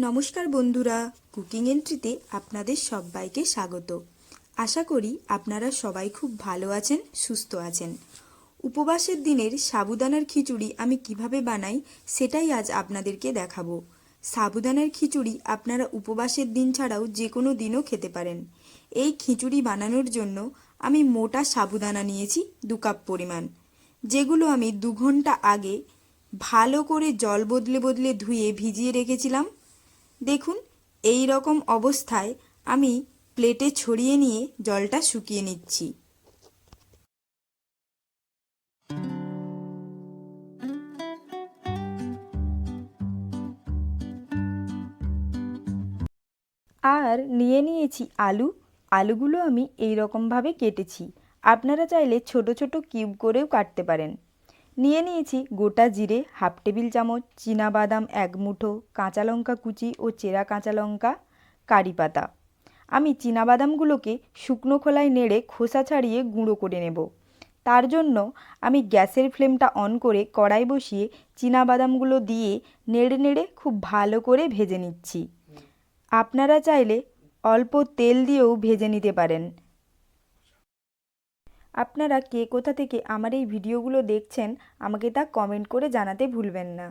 নমস্কার বন্ধুরা, কুকিং এন্ট্রিতে আপনাদের সবাইকে স্বাগত। আশা করি আপনারা সবাই খুব ভালো আছেন, সুস্থ আছেন। উপবাসের দিনের সাবুদানার খিচুড়ি আমি কিভাবে বানাই সেটাই আজ আপনাদেরকে দেখাবো। সাবুদানার খিচুড়ি আপনারা উপবাসের দিন ছাড়াও যে কোনো দিনও খেতে পারেন। এই খিচুড়ি বানানোর জন্য আমি মোটা সাবুদানা নিয়েছি 2 কাপ পরিমাণ, যেগুলো আমি 2 ঘন্টা আগে ভালো করে জল বদলে বদলে ধুয়ে ভিজিয়ে রেখেছিলাম। দেখুন, এই রকম অবস্থায় আমি প্লেটে ছড়িয়ে নিয়ে জলটা শুকিয়ে নিচ্ছি। আর নিয়ে নিয়েছি আলুগুলো আমি এই রকমভাবে কেটেছি। আপনারা চাইলে ছোট ছোট কিউব করেও কাটতে পারেন। নিয়ে নিয়েছি গোটা জিরে হাফ টেবিল চামচ, চীনাবাদাম 1 মুঠো, কাঁচা লঙ্কা কুচি ও চেরা কাঁচা লঙ্কা, কারি পাতা। আমি চীনাবাদামগুলোকে শুকনো খোলায় নেড়ে খোসা ছাড়িয়ে গুঁড়ো করে নেব। তার জন্য আমি গ্যাসের ফ্লেমটা অন করে কড়াই বসিয়ে চীনাবাদামগুলো দিয়ে নেড়ে নেড়ে খুব ভালো করে ভেজে নিচ্ছি। আপনারা চাইলে অল্প তেল দিয়েও ভেজে নিতে পারেন। আপনারা কে কোথা থেকে আমার এই ভিডিওগুলো দেখছেন আমাকে তা কমেন্ট করে জানাতে ভুলবেন না।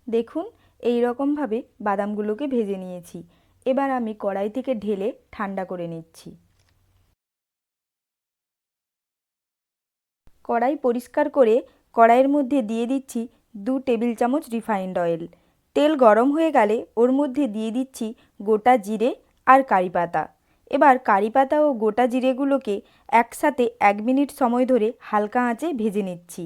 দেখুন, এই রকমভাবে বাদামগুলোকে ভেজে নিয়েছি। এবার আমি কড়াই থেকে ঢেলে ঠান্ডা করে নিচ্ছি। কড়াই পরিষ্কার করে কড়াইয়ের মধ্যে দিয়ে দিচ্ছি 2 টেবিল চামচ রিফাইন্ড অয়েল। তেল গরম হয়ে গেলে ওর মধ্যে দিয়ে দিচ্ছি গোটা জিরে আর কারি পাতা। এবার কারি পাতা ও গোটা জিরেগুলোকে একসাথে 1 মিনিট সময় ধরে হালকা আঁচে ভেজে নিচ্ছি।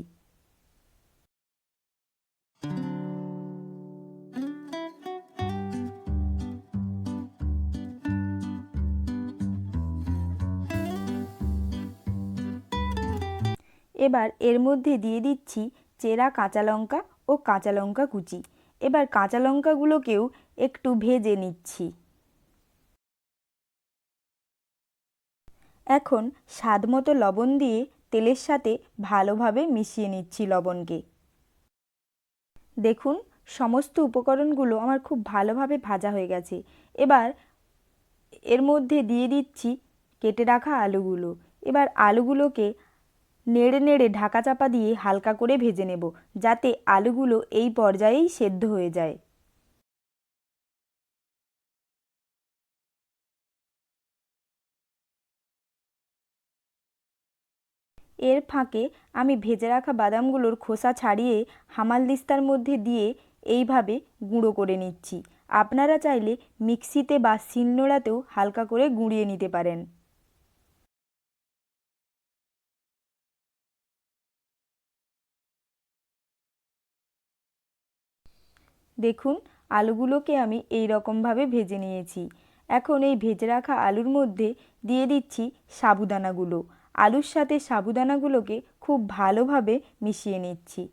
এবার এর মধ্যে দিয়ে দিচ্ছি চেরা কাঁচা লঙ্কা ও কাঁচা লঙ্কা কুচি। এবার কাঁচা লঙ্কাগুলোকেও একটু ভেজে নিচ্ছি। এখন স্বাদমতো লবণ দিয়ে তেলের সাথে ভালোভাবে মিশিয়ে নিচ্ছি লবণকে। দেখুন, সমস্ত উপকরণগুলো আমার খুব ভালোভাবে ভাজা হয়ে গেছে। এবার এর মধ্যে দিয়ে দিচ্ছি কেটে রাখা আলুগুলো। এবার আলুগুলোকে নেড়ে নেড়ে ঢাকা চাপা দিয়ে হালকা করে ভেজে নেব, যাতে আলুগুলো এই পর্যায়েই সেদ্ধ হয়ে যায়। এর ফাঁকে আমি ভেজে রাখা বাদামগুলোর খোসা ছাড়িয়ে হামালদিস্তার মধ্যে দিয়ে এইভাবে গুঁড়ো করে নিচ্ছি। আপনারা চাইলে মিক্সিতে বা শিলনোড়াতেও হালকা করে গুঁড়িয়ে নিতে পারেন। দেখুন, আলুগুলোকে আমি এই রকমভাবে ভেজে নিয়েছি। এখন এই ভেজে রাখা আলুর মধ্যে দিয়ে দিচ্ছি সাবুদানাগুলো। আলুর সাথে সাবুদানাগুলোকে খুব ভালোভাবে মিশিয়ে নিচ্ছি।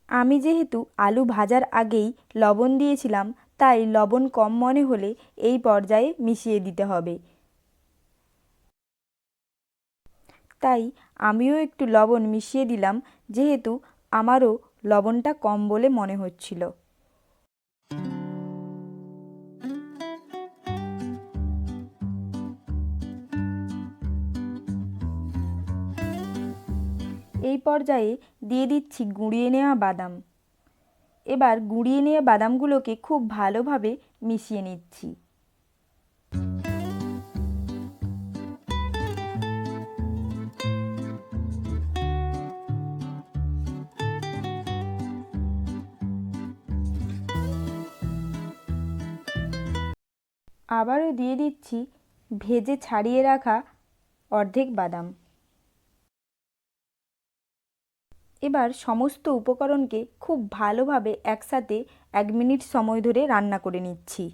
আমি যেহেতু আলু ভাজার আগেই লবণ দিয়েছিলাম, তাই লবণ কম মনে হলে এই পর্যায়ে মিশিয়ে দিতে হবে। তাই আমিও একটু লবণ মিশিয়ে দিলাম, যেহেতু আমারও লবণটা কম বলে মনে হচ্ছিল। এই পর্যায়ে দিয়ে দিচ্ছি গুঁড়িয়ে নেওয়া বাদাম। এবার গুঁড়িয়ে নেওয়া বাদামগুলোকে খুব ভালোভাবে মিশিয়ে নিচ্ছি। আবারও দিয়ে দিচ্ছি ভেজে ছাড়িয়ে রাখা অর্ধেক বাদাম। এবার সমস্ত উপকরণকে খুব ভালোভাবে একসাথে 1 মিনিট সময় ধরে রান্না করে নিচ্ছি।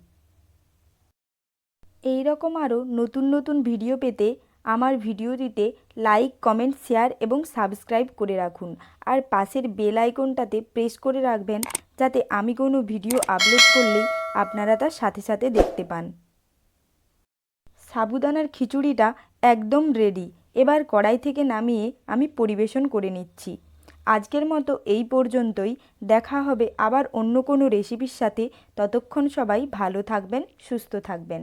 এই রকম আরও নতুন নতুন ভিডিও পেতে আমার ভিডিওটিতে লাইক, কমেন্ট, শেয়ার এবং সাবস্ক্রাইব করে রাখুন। আর পাশের বেল আইকনটাতে প্রেস করে রাখবেন যাতে আমি কোনো ভিডিও আপলোড করলেই আপনারা তার সাথে সাথে দেখতে পান। সাবুদানার খিচুড়িটা একদম রেডি। এবার কড়াই থেকে নামিয়ে আমি পরিবেশন করে নিচ্ছি। আজকের মতো এই পর্যন্তই। দেখা হবে আবার অন্য কোনো রেসিপির সাথে। ততক্ষণ সবাই ভালো থাকবেন, সুস্থ থাকবেন।